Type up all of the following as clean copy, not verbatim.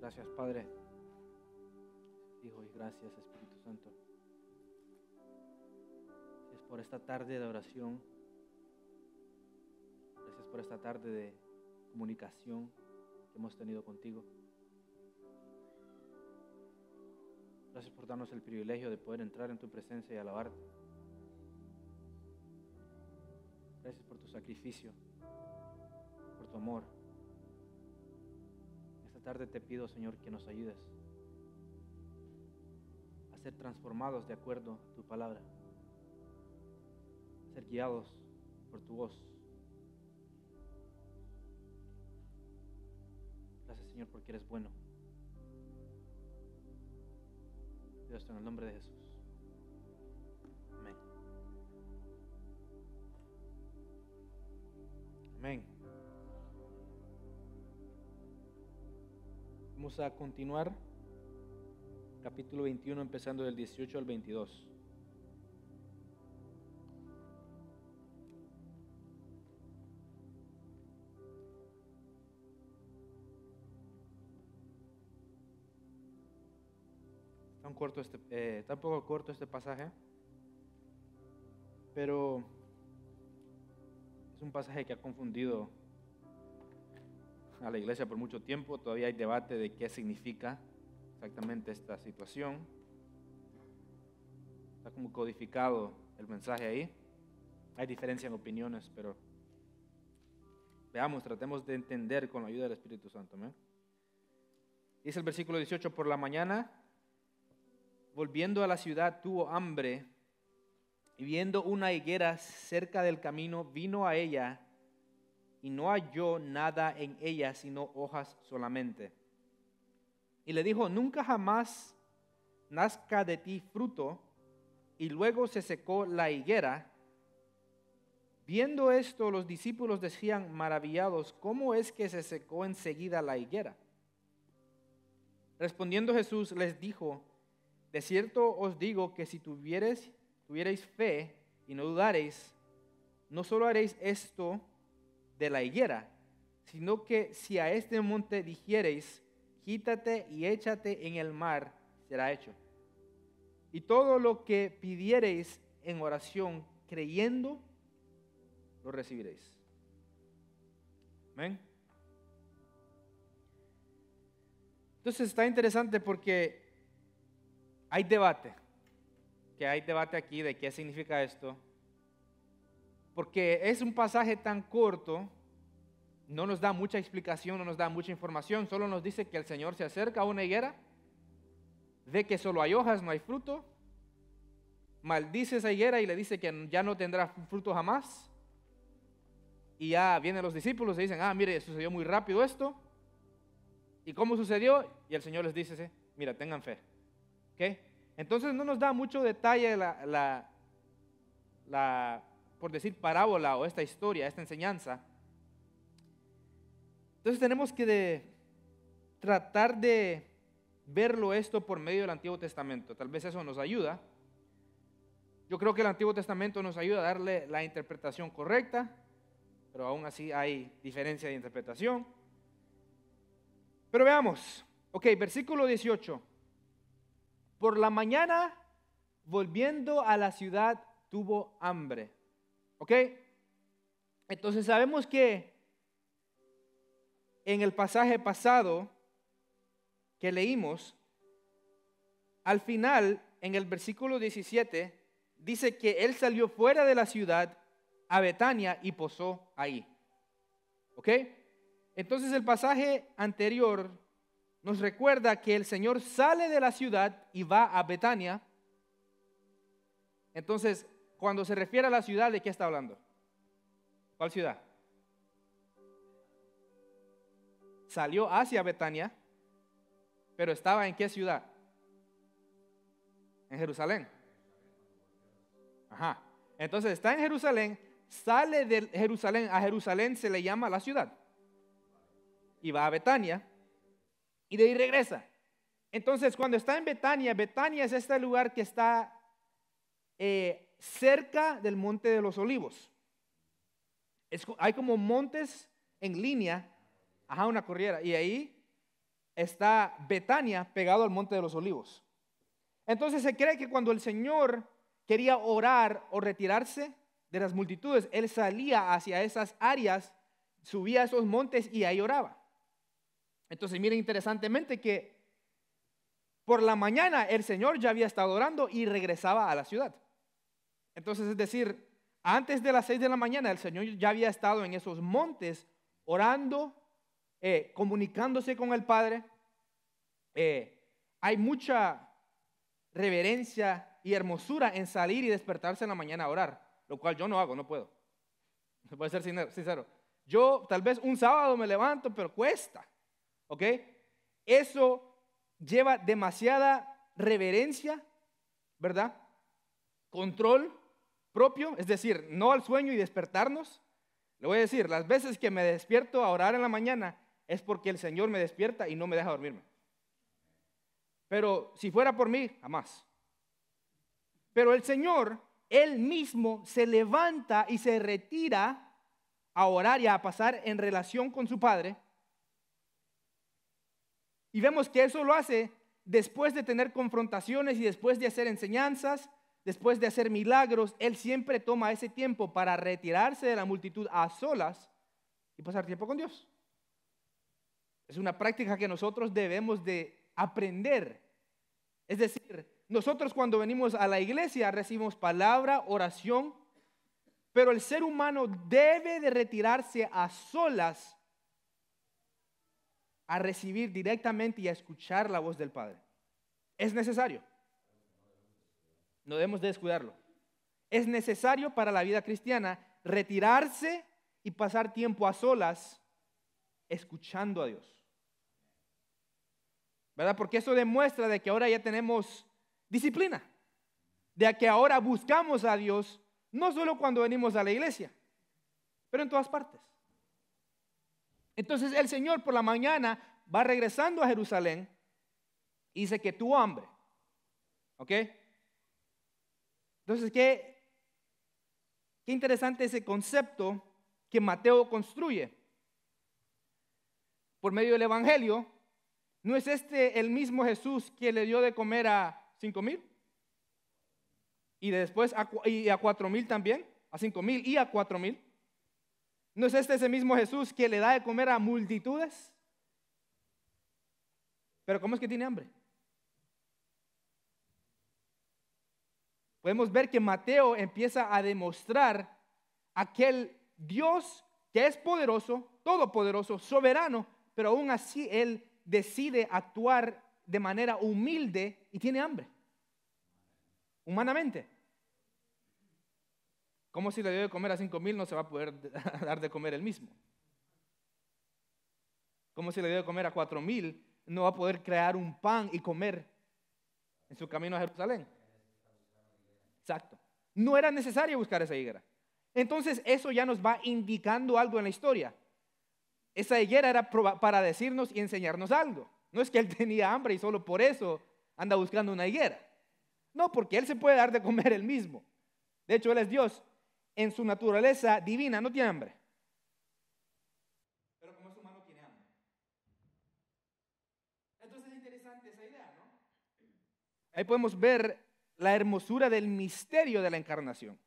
Gracias, Padre, Hijo, y gracias, Espíritu Santo. Gracias por esta tarde de oración. Gracias por esta tarde de comunicación que hemos tenido contigo. Gracias por darnos el privilegio de poder entrar en tu presencia y alabarte. Gracias por tu sacrificio, por tu amor. Esta tarde te pido, Señor, que nos ayudes a ser transformados de acuerdo a tu palabra, a ser guiados por tu voz. Gracias, Señor, porque eres bueno. Pido esto en el nombre de Jesús. Amén. Amén. Vamos a continuar capítulo 21, empezando del 18 al 22. Está un poco corto este pasaje, pero es un pasaje que ha confundido a la iglesia por mucho tiempo. Todavía hay debate de qué significa exactamente esta situación. Está como codificado el mensaje ahí. Hay diferencia en opiniones, pero veamos, tratemos de entender con la ayuda del Espíritu Santo. ¿Eh? Dice el versículo 18: por la mañana, volviendo a la ciudad, tuvo hambre, y viendo una higuera cerca del camino, vino a ella, y no halló nada en ella sino hojas solamente. Y le dijo: nunca jamás nazca de ti fruto. Y luego se secó la higuera. Viendo esto, los discípulos decían maravillados: ¿cómo es que se secó enseguida la higuera? Respondiendo Jesús les dijo: de cierto os digo que si tuvierais fe y no dudareis, no solo haréis esto de la higuera, sino que si a este monte dijereis: quítate y échate en el mar, será hecho. Y todo lo que pidiereis en oración, creyendo, lo recibiréis. Amén. Entonces está interesante porque hay debate aquí de qué significa esto, porque es un pasaje tan corto, no nos da mucha explicación, no nos da mucha información, solo nos dice que el Señor se acerca a una higuera, ve que solo hay hojas, no hay fruto, maldice esa higuera y le dice que ya no tendrá fruto jamás, y ya vienen los discípulos y dicen: mire, sucedió muy rápido esto. ¿Y cómo sucedió? Y el Señor les dice: mira, tengan fe. ¿Okay? Entonces no nos da mucho detalle por decir, parábola o esta historia, esta enseñanza. Entonces tenemos que tratar de verlo esto por medio del Antiguo Testamento. Tal vez eso nos ayuda. Yo creo que el Antiguo Testamento nos ayuda a darle la interpretación correcta, pero aún así hay diferencia de interpretación. Pero veamos. Ok, versículo 18. Por la mañana, volviendo a la ciudad, tuvo hambre. ¿Ok? Entonces sabemos que en el pasaje pasado que leímos, al final, en el versículo 17, dice que él salió fuera de la ciudad a Betania y posó ahí. ¿Ok? Entonces el pasaje anterior nos recuerda que el Señor sale de la ciudad y va a Betania. Entonces, cuando se refiere a la ciudad, ¿de qué está hablando? ¿Cuál ciudad? Salió hacia Betania, pero ¿estaba en qué ciudad? En Jerusalén. Ajá. Entonces está en Jerusalén, sale de Jerusalén. A Jerusalén se le llama la ciudad. Y va a Betania. Y de ahí regresa. Entonces, cuando está en Betania, Betania es este lugar que está cerca del Monte de los Olivos. Hay como montes en línea, una corriera, y ahí está Betania pegado al Monte de los Olivos. Entonces se cree que cuando el Señor quería orar o retirarse de las multitudes, Él salía hacia esas áreas, subía a esos montes y ahí oraba. Entonces miren interesantemente que por la mañana el Señor ya había estado orando y regresaba a la ciudad. Entonces es decir, antes de las 6 de la mañana el Señor ya había estado en esos montes orando, comunicándose con el Padre. Hay mucha reverencia y hermosura en salir y despertarse en la mañana a orar, lo cual yo no hago, no puedo. Voy a ser sincero. Yo tal vez un sábado me levanto, pero cuesta, ¿ok? Eso lleva demasiada reverencia, ¿verdad? Control propio, es decir, no al sueño y despertarnos. Le voy a decir, las veces que me despierto a orar en la mañana es porque el Señor me despierta y no me deja dormirme. Pero si fuera por mí, jamás. Pero el Señor, Él mismo se levanta y se retira a orar y a pasar en relación con su Padre. Y vemos que eso lo hace después de tener confrontaciones y después de hacer enseñanzas, después de hacer milagros. Él siempre toma ese tiempo para retirarse de la multitud a solas y pasar tiempo con Dios. Es una práctica que nosotros debemos de aprender. Es decir, nosotros cuando venimos a la iglesia recibimos palabra, oración, pero el ser humano debe de retirarse a solas a recibir directamente y a escuchar la voz del Padre. Es necesario. No debemos de descuidarlo. Es necesario para la vida cristiana retirarse y pasar tiempo a solas escuchando a Dios. ¿Verdad? Porque eso demuestra de que ahora ya tenemos disciplina, de que ahora buscamos a Dios no solo cuando venimos a la iglesia, pero en todas partes. Entonces el Señor por la mañana va regresando a Jerusalén y dice que tuvo hambre. ¿Ok? Entonces, qué interesante ese concepto que Mateo construye por medio del Evangelio. ¿No es este el mismo Jesús que le dio de comer a 5,000? Y después a 4,000 también, a 5,000 y a 4,000. ¿No es este ese mismo Jesús que le da de comer a multitudes? Pero ¿cómo es que tiene hambre? Podemos ver que Mateo empieza a demostrar aquel Dios que es poderoso, todopoderoso, soberano, pero aún así Él decide actuar de manera humilde y tiene hambre. Humanamente. ¿Cómo si le dio de comer a 5,000 no se va a poder dar de comer él mismo? ¿Cómo si le dio de comer a 4,000 no va a poder crear un pan y comer en su camino a Jerusalén? Exacto. No era necesario buscar esa higuera. Entonces eso ya nos va indicando algo en la historia. Esa higuera era para decirnos y enseñarnos algo. No es que él tenía hambre y solo por eso anda buscando una higuera. No, porque él se puede dar de comer él mismo. De hecho, él es Dios. En su naturaleza divina no tiene hambre. Pero como es humano tiene hambre. Entonces es interesante esa idea, ¿no? Ahí podemos ver la hermosura del misterio de la encarnación.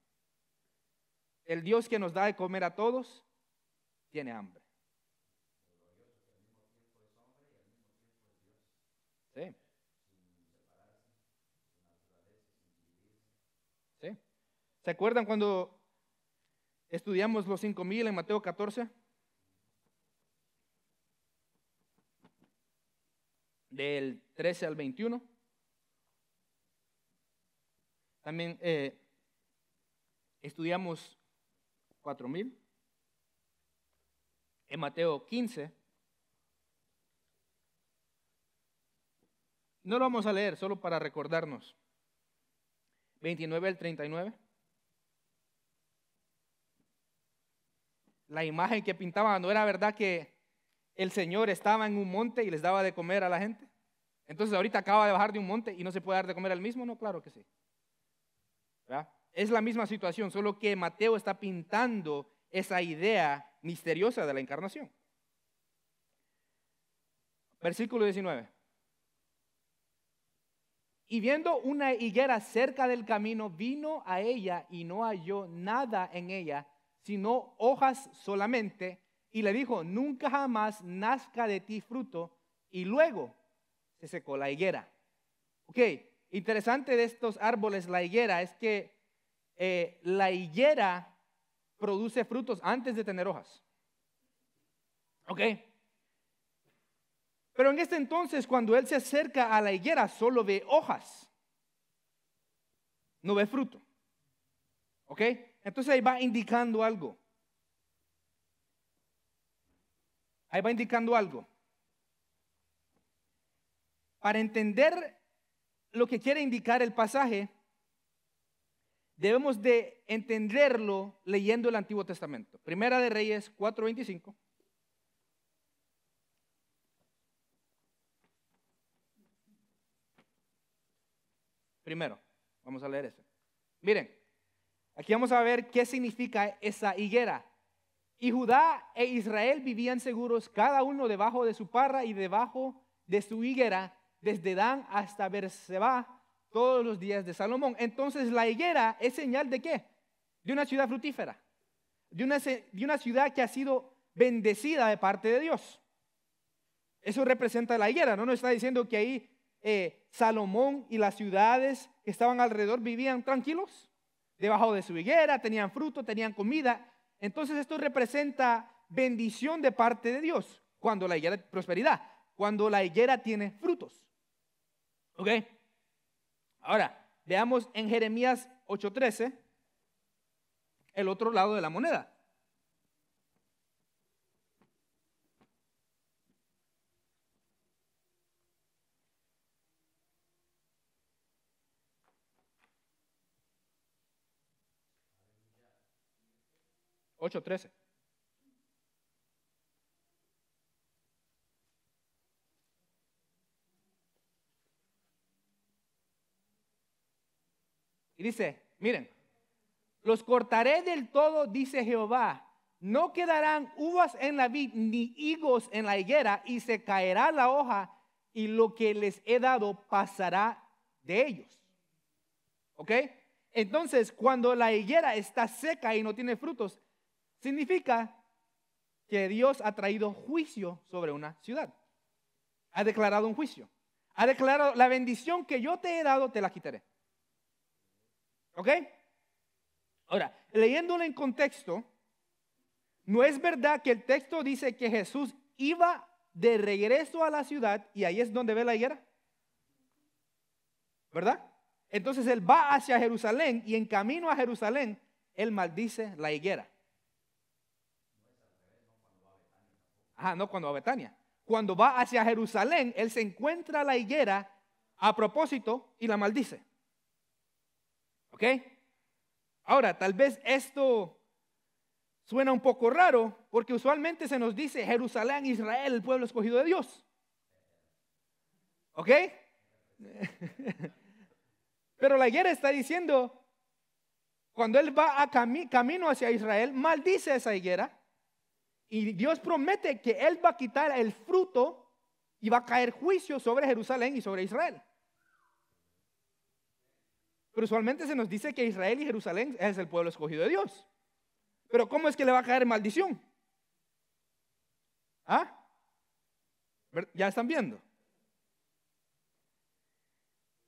El Dios que nos da de comer a todos tiene hambre. Sí. Sí. ¿Se acuerdan cuando estudiamos los 5,000 en Mateo 14? Del 13 al 21. También estudiamos 4,000 en Mateo 15. No lo vamos a leer, solo para recordarnos. 29 al 39. La imagen que pintaba, ¿no era verdad que el Señor estaba en un monte y les daba de comer a la gente? Entonces ahorita acaba de bajar de un monte y no se puede dar de comer al mismo. No, claro que sí. ¿Verdad? Es la misma situación, solo que Mateo está pintando esa idea misteriosa de la encarnación. Versículo 19. Y viendo una higuera cerca del camino, vino a ella y no halló nada en ella, sino hojas solamente, y le dijo, nunca jamás nazca de ti fruto. Y luego se secó la higuera. Ok, interesante de estos árboles, la higuera, es que la higuera produce frutos antes de tener hojas. Ok. Pero en este entonces, cuando él se acerca a la higuera, solo ve hojas. No ve fruto. ¿Ok? Entonces ahí va indicando algo. Ahí va indicando algo. Para entender lo que quiere indicar el pasaje, debemos de entenderlo leyendo el Antiguo Testamento. Primera de Reyes 4:25. Primero, vamos a leer eso. Miren, aquí vamos a ver qué significa esa higuera. Y Judá e Israel vivían seguros, cada uno debajo de su parra y debajo de su higuera, desde Dan hasta Berseba, todos los días de Salomón. Entonces la higuera es señal de ¿qué? De una ciudad fructífera, de una ciudad que ha sido bendecida de parte de Dios. Eso representa la higuera. No nos está diciendo que ahí Salomón y las ciudades que estaban alrededor vivían tranquilos, debajo de su higuera, tenían fruto, tenían comida. Entonces esto representa bendición de parte de Dios. Cuando la higuera, prosperidad, cuando la higuera tiene frutos. ¿Ok? Ahora, veamos en Jeremías 8:13, el otro lado de la moneda. Ocho 13. Y dice, miren, los cortaré del todo, dice Jehová. No quedarán uvas en la vid ni higos en la higuera, y se caerá la hoja, y lo que les he dado pasará de ellos. ¿Ok? Entonces, cuando la higuera está seca y no tiene frutos, significa que Dios ha traído juicio sobre una ciudad. Ha declarado un juicio. Ha declarado, la bendición que yo te he dado, te la quitaré. ¿Ok? Ahora, leyéndolo en contexto, no es verdad que el texto dice que Jesús iba de regreso a la ciudad y ahí es donde ve la higuera. ¿Verdad? Entonces él va hacia Jerusalén y en camino a Jerusalén, él maldice la higuera. No cuando va a Betania. Cuando va hacia Jerusalén, él se encuentra la higuera a propósito y la maldice. ¿Ok? Ahora, tal vez esto suena un poco raro porque usualmente se nos dice Jerusalén, Israel, el pueblo escogido de Dios. ¿Ok? Pero la higuera está diciendo, cuando él va a camino hacia Israel, maldice esa higuera y Dios promete que él va a quitar el fruto y va a caer juicio sobre Jerusalén y sobre Israel. Pero usualmente se nos dice que Israel y Jerusalén es el pueblo escogido de Dios. Pero ¿cómo es que le va a caer maldición? ¿Ya están viendo?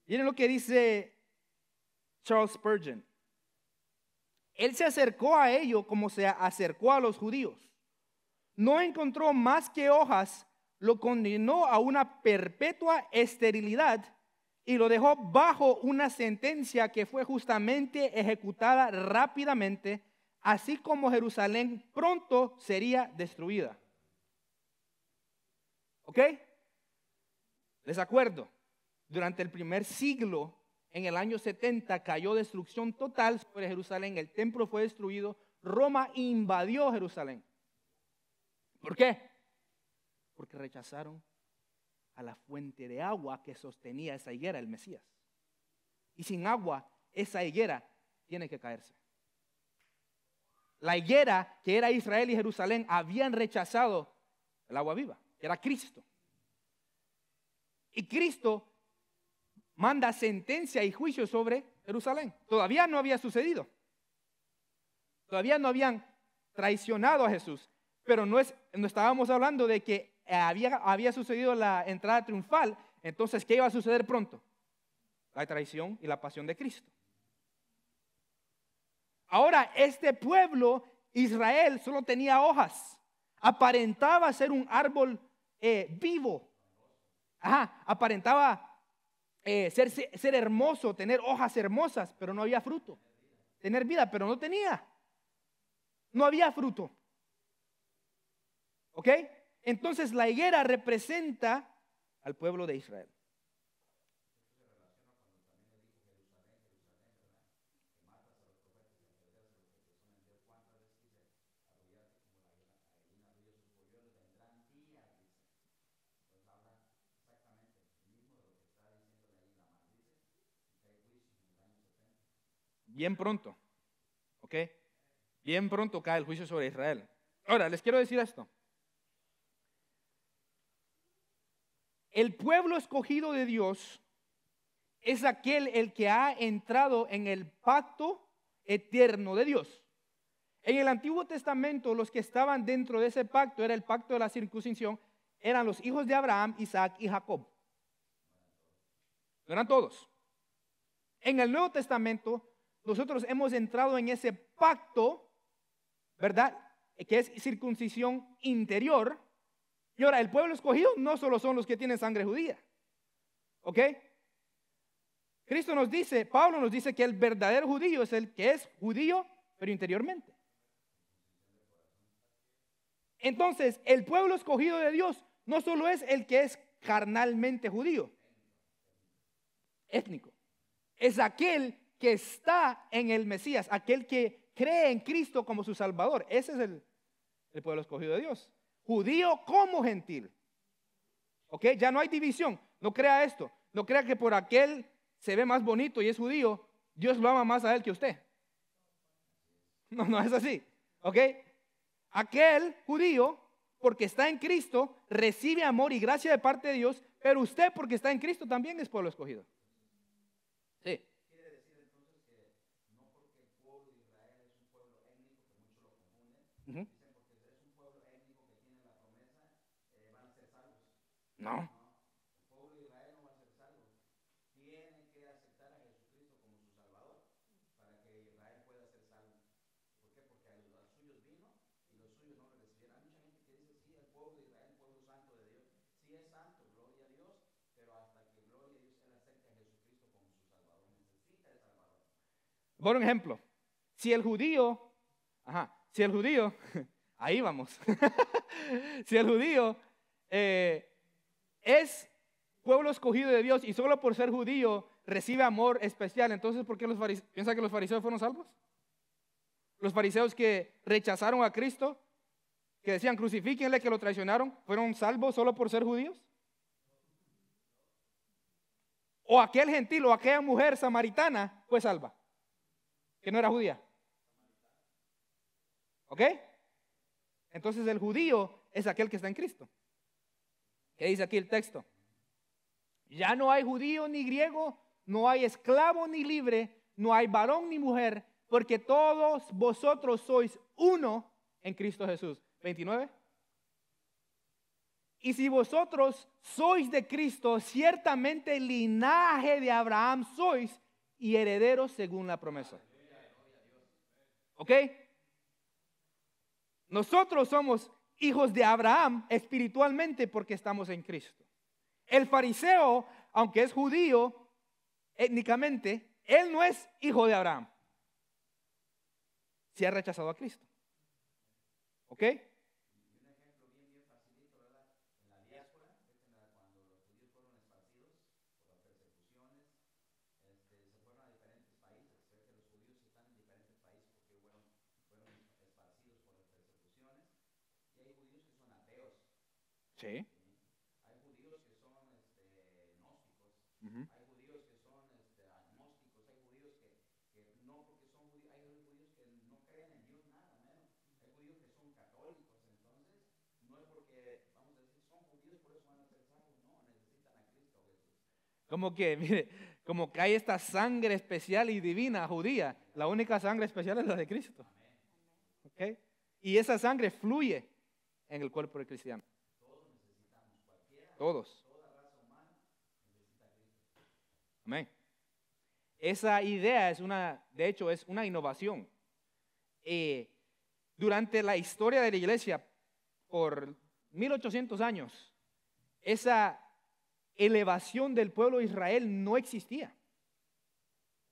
Miren lo que dice Charles Spurgeon. Él se acercó a ello como se acercó a los judíos. No encontró más que hojas, lo condenó a una perpetua esterilidad y lo dejó bajo una sentencia que fue justamente ejecutada rápidamente, así como Jerusalén pronto sería destruida. ¿Ok? Les acuerdo, durante el primer siglo, en el año 70, cayó destrucción total sobre Jerusalén. El templo fue destruido. Roma invadió Jerusalén. ¿Por qué? Porque rechazaron a la fuente de agua que sostenía esa higuera, el Mesías. Y sin agua, esa higuera tiene que caerse. La higuera que era Israel y Jerusalén habían rechazado el agua viva, que era Cristo. Y Cristo manda sentencia y juicio sobre Jerusalén. Todavía no había sucedido. Todavía no habían traicionado a Jesús. Pero no estábamos hablando de que había sucedido la entrada triunfal. Entonces, ¿qué iba a suceder pronto? La traición y la pasión de Cristo. Ahora, este pueblo, Israel, solo tenía hojas. Aparentaba ser un árbol vivo. Aparentaba ser hermoso, tener hojas hermosas, pero no había fruto. Tener vida, pero no tenía. No había fruto. ¿Ok? Entonces la higuera representa al pueblo de Israel. Bien pronto. ¿Ok? Bien pronto cae el juicio sobre Israel. Ahora, les quiero decir esto. El pueblo escogido de Dios es aquel el que ha entrado en el pacto eterno de Dios. En el Antiguo Testamento, los que estaban dentro de ese pacto, era el pacto de la circuncisión, eran los hijos de Abraham, Isaac y Jacob. No eran todos. En el Nuevo Testamento, nosotros hemos entrado en ese pacto, ¿verdad? Que es circuncisión interior. Y ahora, el pueblo escogido no solo son los que tienen sangre judía. ¿Ok? Cristo nos dice, Pablo nos dice que el verdadero judío es el que es judío, pero interiormente. Entonces, el pueblo escogido de Dios no solo es el que es carnalmente judío, étnico. Es aquel que está en el Mesías, aquel que cree en Cristo como su Salvador. Ese es el pueblo escogido de Dios. Judío como gentil. ¿Ok? Ya no hay división. No crea esto. No crea que por aquel se ve más bonito y es judío, Dios lo ama más a él que a usted. No, no es así. ¿Ok? Aquel judío, porque está en Cristo, recibe amor y gracia de parte de Dios, pero usted, porque está en Cristo, también es pueblo escogido. Sí. Quiere decir entonces que no porque el pueblo de Israel es un pueblo étnico, que muchos lo confunden, dicen porque es un pueblo étnico que tiene la promesa, van a ser salvos. No. El pueblo de Israel no va a ser salvo. Tiene que aceptar a Jesucristo como su Salvador para que Israel pueda ser salvo. ¿Por qué? Porque a los suyos vino y los suyos no lo recibieron. Hay mucha gente que dice, sí, el pueblo de Israel, el pueblo santo de Dios. Sí es santo, gloria a Dios, pero hasta que gloria a Dios él acepte a Jesucristo como su Salvador. Necesita el Salvador. Por un ejemplo, si el judío, ahí vamos, si el judío es pueblo escogido de Dios y solo por ser judío recibe amor especial, entonces ¿por qué piensa que los fariseos fueron salvos? Los fariseos que rechazaron a Cristo, que decían crucifíquenle, que lo traicionaron, ¿fueron salvos solo por ser judíos? O aquel gentil o aquella mujer samaritana fue salva, que no era judía. ¿Ok? Entonces el judío es aquel que está en Cristo. ¿Qué dice aquí el texto? Ya no hay judío ni griego, no hay esclavo ni libre, no hay varón ni mujer, porque todos vosotros sois uno en Cristo Jesús. 29. Y si vosotros sois de Cristo, ciertamente linaje de Abraham sois y herederos según la promesa. ¿Ok? Nosotros somos hijos de Abraham espiritualmente porque estamos en Cristo. El fariseo, aunque es judío étnicamente, él no es hijo de Abraham. Se ha rechazado a Cristo. ¿Ok? Sí. Hay judíos que son gnósticos, hay judíos que son agnósticos, hay judíos que no porque son judíos, hay judíos que no creen en Dios nada menos, hay judíos que son católicos, entonces no es porque, vamos a decir, son judíos por eso van a ser salvos, no, necesitan a Cristo Como que, mire, como que hay esta sangre especial y divina judía. La única sangre especial es la de Cristo. ¿Ok? Y esa sangre fluye en el cuerpo del cristiano. Todos. Amén. Esa idea es de hecho, es una innovación. Durante la historia de la iglesia, por 1800 años, esa elevación del pueblo de Israel no existía.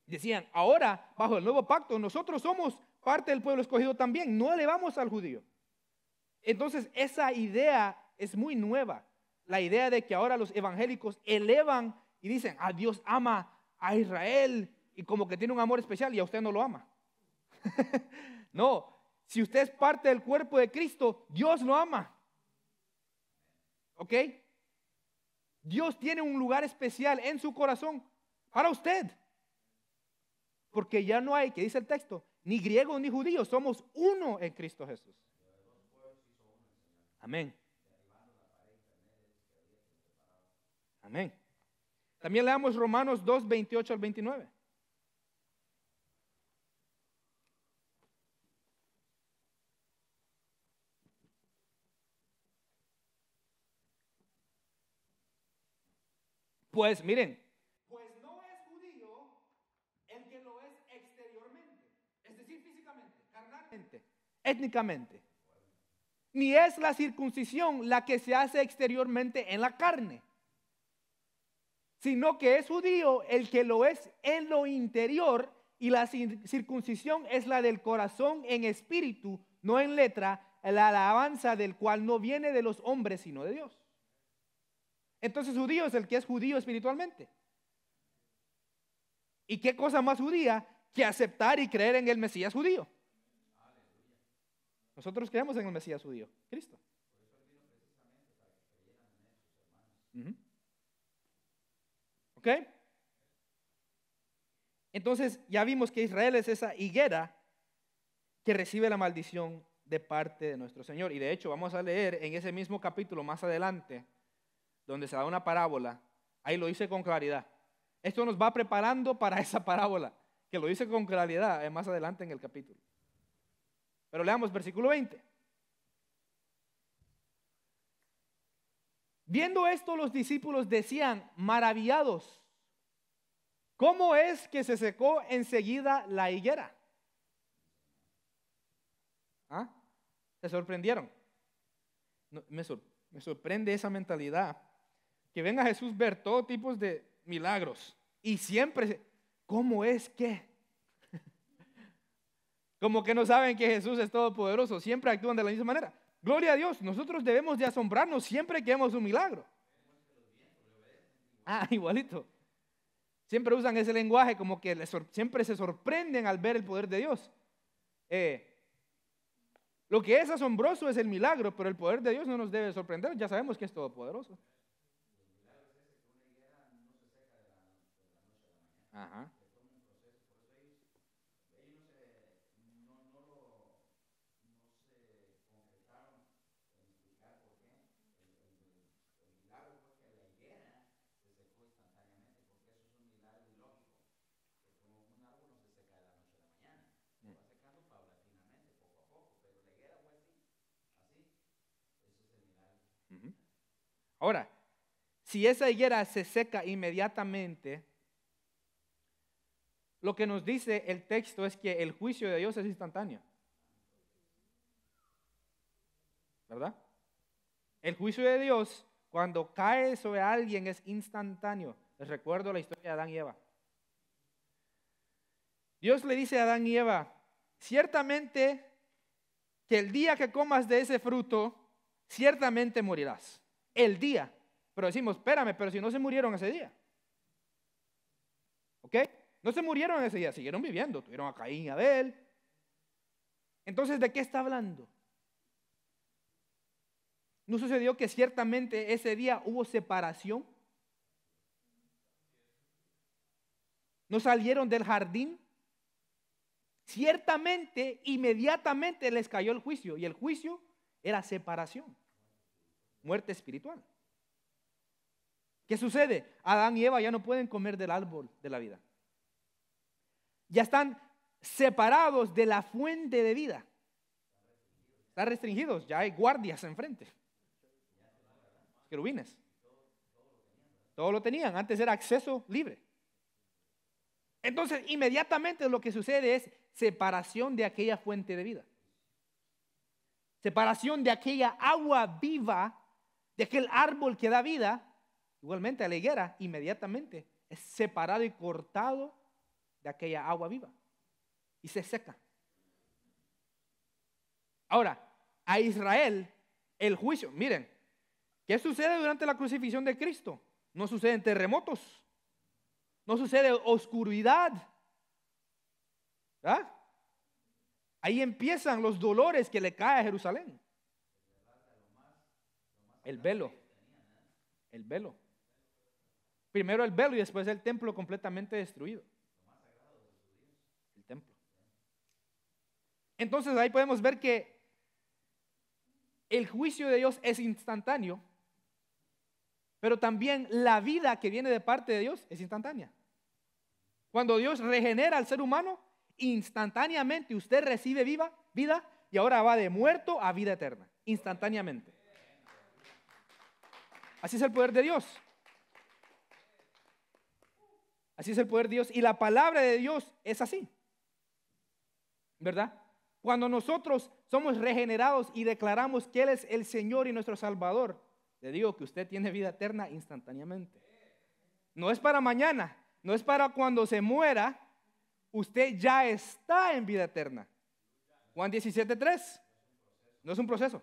Decían, ahora, bajo el nuevo pacto, nosotros somos parte del pueblo escogido también, no elevamos al judío. Entonces, esa idea es muy nueva. La idea de que ahora los evangélicos elevan y dicen, Dios ama a Israel y como que tiene un amor especial y a usted no lo ama. No, si usted es parte del cuerpo de Cristo, Dios lo ama. ¿Ok? Dios tiene un lugar especial en su corazón para usted. Porque ya no hay, que dice el texto, ni griego ni judío, somos uno en Cristo Jesús. Amén. Amén. También leamos Romanos 2, 28 al 29. Pues miren, pues no es judío el que lo es exteriormente, es decir, físicamente, carnalmente, étnicamente. Ni es la circuncisión la que se hace exteriormente en la carne, sino que es judío el que lo es en lo interior, y la circuncisión es la del corazón en espíritu, no en letra, la alabanza del cual no viene de los hombres, sino de Dios. Entonces judío es el que es judío espiritualmente. ¿Y qué cosa más judía que aceptar y creer en el Mesías judío? Nosotros creemos en el Mesías judío, Cristo. ¿Ok? Entonces ya vimos que Israel es esa higuera que recibe la maldición de parte de nuestro Señor. Y de hecho vamos a leer en ese mismo capítulo más adelante, donde se da una parábola. Ahí lo dice con claridad. Esto nos va preparando para esa parábola, que lo dice con claridad más adelante en el capítulo. Pero leamos versículo 20. Viendo esto, los discípulos decían, maravillados, ¿cómo es que se secó enseguida la higuera? Se sorprendieron. No, me sorprende esa mentalidad. Que venga Jesús ver todo tipo de milagros y siempre, ¿cómo es que? Como que no saben que Jesús es todopoderoso, siempre actúan de la misma manera. Gloria a Dios, nosotros debemos de asombrarnos siempre que vemos un milagro. Igualito. Siempre usan ese lenguaje como que siempre se sorprenden al ver el poder de Dios. Lo que es asombroso es el milagro, pero el poder de Dios no nos debe sorprender, ya sabemos que es todopoderoso. Ajá. Ahora, si esa higuera se seca inmediatamente, lo que nos dice el texto es que el juicio de Dios es instantáneo. ¿Verdad? El juicio de Dios, cuando cae sobre alguien, es instantáneo. Les recuerdo la historia de Adán y Eva. Dios le dice a Adán y Eva, ciertamente que el día que comas de ese fruto, ciertamente morirás. El día. Pero decimos, espérame, pero si no se murieron ese día. ¿Ok? No se murieron ese día, siguieron viviendo. Tuvieron a Caín y Abel. Entonces, ¿de qué está hablando? ¿No sucedió que ciertamente ese día hubo separación? ¿No salieron del jardín? Ciertamente, inmediatamente les cayó el juicio. Y el juicio era separación. Muerte espiritual. ¿Qué sucede? Adán y Eva ya no pueden comer del árbol de la vida. Ya están separados de la fuente de vida. Están restringidos, ya hay guardias enfrente. Querubines. Todo lo tenían, antes era acceso libre. Entonces, inmediatamente lo que sucede es separación de aquella fuente de vida. Separación de aquella agua viva, de aquel árbol que da vida. Igualmente a la higuera, inmediatamente es separado y cortado de aquella agua viva y se seca. Ahora, a Israel el juicio, miren, ¿qué sucede durante la crucifixión de Cristo? No suceden terremotos, no sucede oscuridad, ¿verdad? Ahí empiezan los dolores que le cae a Jerusalén. El velo. Primero el velo y después el templo completamente destruido. El templo. Entonces ahí podemos ver que el juicio de Dios es instantáneo, pero también la vida que viene de parte de Dios es instantánea. Cuando Dios regenera al ser humano, instantáneamente usted recibe vida y ahora va de muerto a vida eterna, instantáneamente. Así es el poder de Dios. Así es el poder de Dios y la palabra de Dios es así, ¿verdad? Cuando nosotros somos regenerados y declaramos que Él es el Señor y nuestro Salvador, le digo que usted tiene vida eterna instantáneamente. No es para mañana, no es para cuando se muera, usted ya está en vida eterna. Juan 17:3, no es un proceso,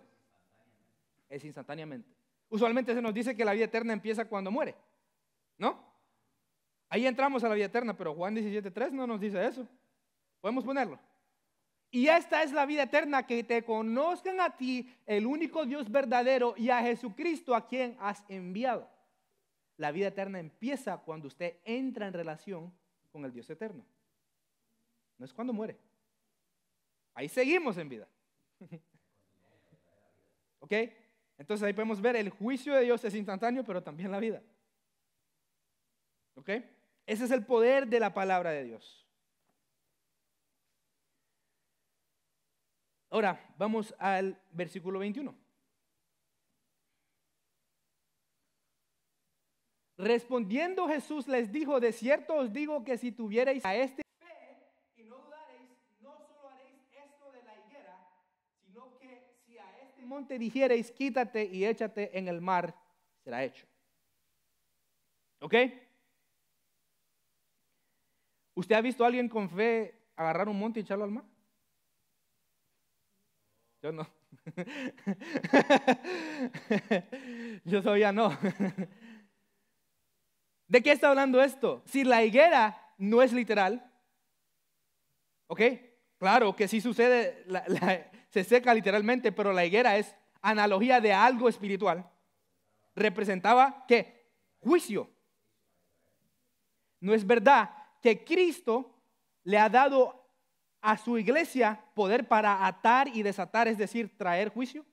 es instantáneamente. Usualmente se nos dice que la vida eterna empieza cuando muere, ¿no? Ahí entramos a la vida eterna, pero Juan 17:3 no nos dice eso. Podemos ponerlo. Y esta es la vida eterna, que te conozcan a ti, el único Dios verdadero, y a Jesucristo a quien has enviado. La vida eterna empieza cuando usted entra en relación con el Dios eterno. No es cuando muere. Ahí seguimos en vida. ¿Ok? Entonces ahí podemos ver el juicio de Dios es instantáneo, pero también la vida. ¿Ok? Ese es el poder de la palabra de Dios. Ahora, vamos al versículo 21. Respondiendo Jesús les dijo: de cierto os digo que si tuvierais a este fe y no dudaréis, no solo haréis esto de la higuera, sino que si a este monte dijereis: quítate y échate en el mar, será hecho. ¿Ok? ¿Usted ha visto a alguien con fe agarrar un monte y echarlo al mar? Yo no. Yo todavía no. ¿De qué está hablando esto? Si la higuera no es literal, ¿ok? Claro que sí sucede, se seca literalmente, pero la higuera es analogía de algo espiritual. Representaba, ¿qué? Juicio. No es verdad que Cristo le ha dado a su iglesia poder para atar y desatar, es decir, traer juicio.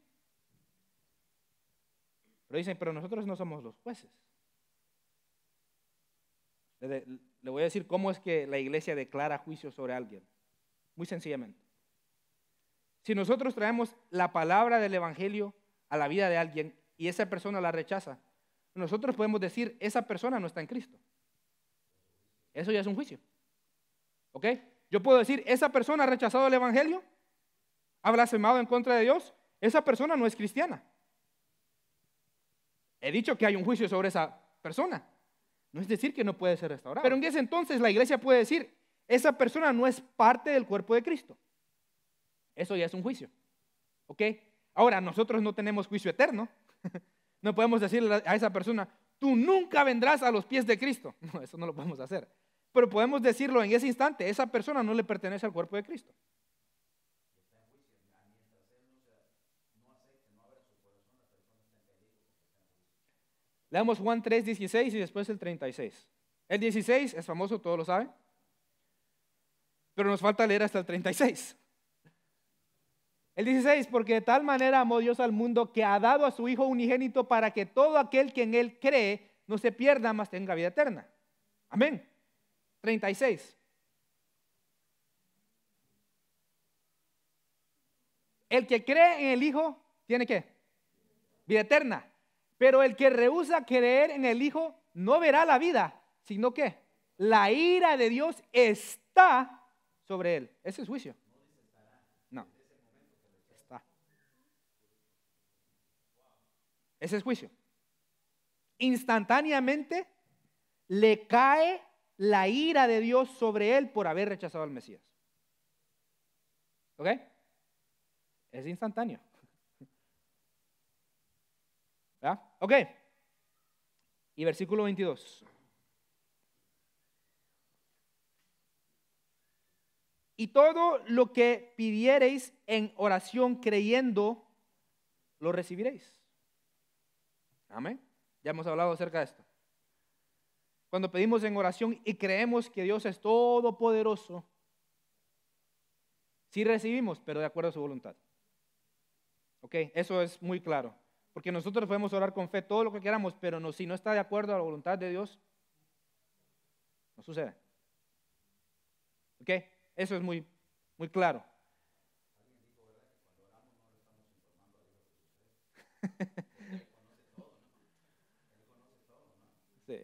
Pero dicen, pero nosotros no somos los jueces. Le voy a decir cómo es que la iglesia declara juicio sobre alguien. Muy sencillamente. Si nosotros traemos la palabra del evangelio a la vida de alguien y esa persona la rechaza, nosotros podemos decir, esa persona no está en Cristo. Eso ya es un juicio. ¿Ok? Yo puedo decir, esa persona ha rechazado el evangelio, ha blasfemado en contra de Dios, esa persona no es cristiana. He dicho que hay un juicio sobre esa persona. No es decir que no puede ser restaurado. Pero en ese entonces la iglesia puede decir, esa persona no es parte del cuerpo de Cristo. Eso ya es un juicio. ¿Ok? Ahora, nosotros no tenemos juicio eterno. No podemos decirle a esa persona, tú nunca vendrás a los pies de Cristo. No, eso no lo podemos hacer. Pero podemos decirlo en ese instante, esa persona no le pertenece al cuerpo de Cristo. Leamos Juan 3:16 y después el 36. El 16 es famoso, todos lo saben. Pero nos falta leer hasta el 36. El 16, porque de tal manera amó Dios al mundo que ha dado a su Hijo unigénito para que todo aquel que en Él cree no se pierda, mas tenga vida eterna. Amén. 36. El que cree en el Hijo, ¿tiene qué? Vida eterna. Pero el que rehúsa creer en el Hijo, no verá la vida, sino que la ira de Dios está sobre él. Ese es juicio. No, está. Ese es juicio. Instantáneamente le cae la ira de Dios sobre él por haber rechazado al Mesías. ¿Ok? Es instantáneo. ¿Verdad? Ok. Y versículo 22. Y todo lo que pidiereis en oración creyendo, lo recibiréis. Amén. Ya hemos hablado acerca de esto. Cuando pedimos en oración y creemos que Dios es todopoderoso, sí recibimos, pero de acuerdo a su voluntad. Ok, eso es muy claro. Porque nosotros podemos orar con fe todo lo que queramos, pero no, si no está de acuerdo a la voluntad de Dios, no sucede. Ok, eso es muy, muy claro. Sí.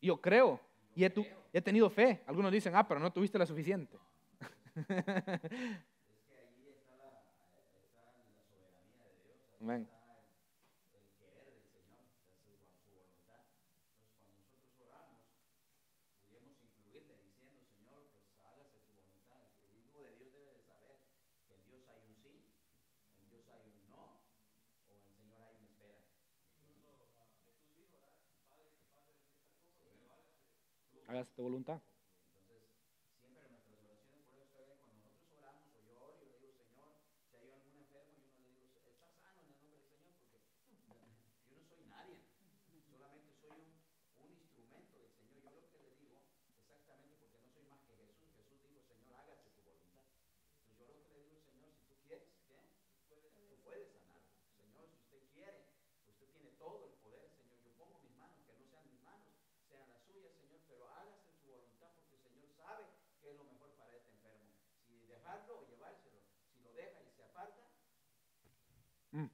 Yo creo y he tenido fe. Algunos dicen, pero no tuviste la suficiente. Amén. Hágase tu voluntad. Mm.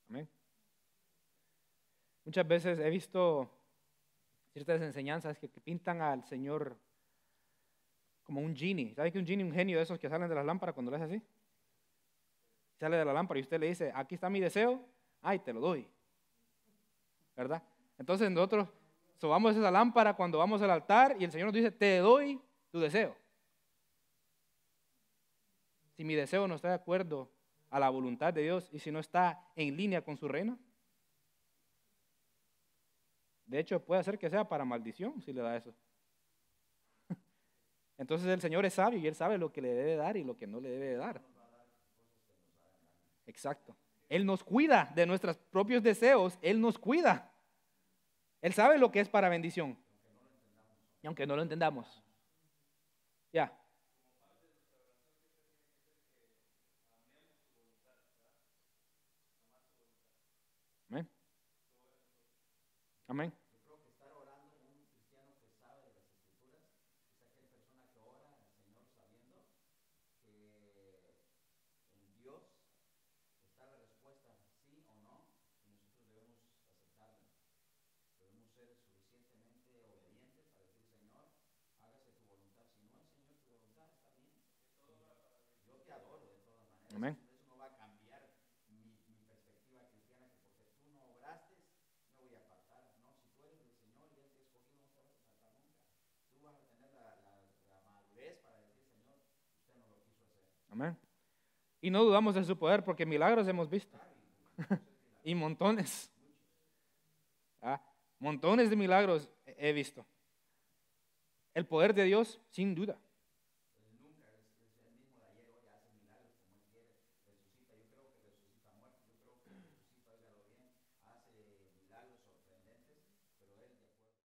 Amén. Muchas veces he visto ciertas enseñanzas que pintan al Señor como un genie. ¿Sabe que un genie, un genio de esos que salen de las lámparas cuando le hace así? Sale de la lámpara y usted le dice, aquí está mi deseo, ay, te lo doy. ¿Verdad? Entonces nosotros sobamos esa lámpara cuando vamos al altar y el Señor nos dice, te doy tu deseo. Si mi deseo no está de acuerdo a la voluntad de Dios y si no está en línea con su reino, de hecho puede ser que sea para maldición si le da eso. Entonces el Señor es sabio y Él sabe lo que le debe dar y lo que no le debe dar. Exacto. Él nos cuida de nuestros propios deseos, Él nos cuida. Él sabe lo que es para bendición. Y aunque no lo entendamos. Ya. Amén. Amén. Amén. Amén. Y no dudamos de su poder porque milagros hemos visto. Y montones. Montones de milagros he visto. El poder de Dios, sin duda.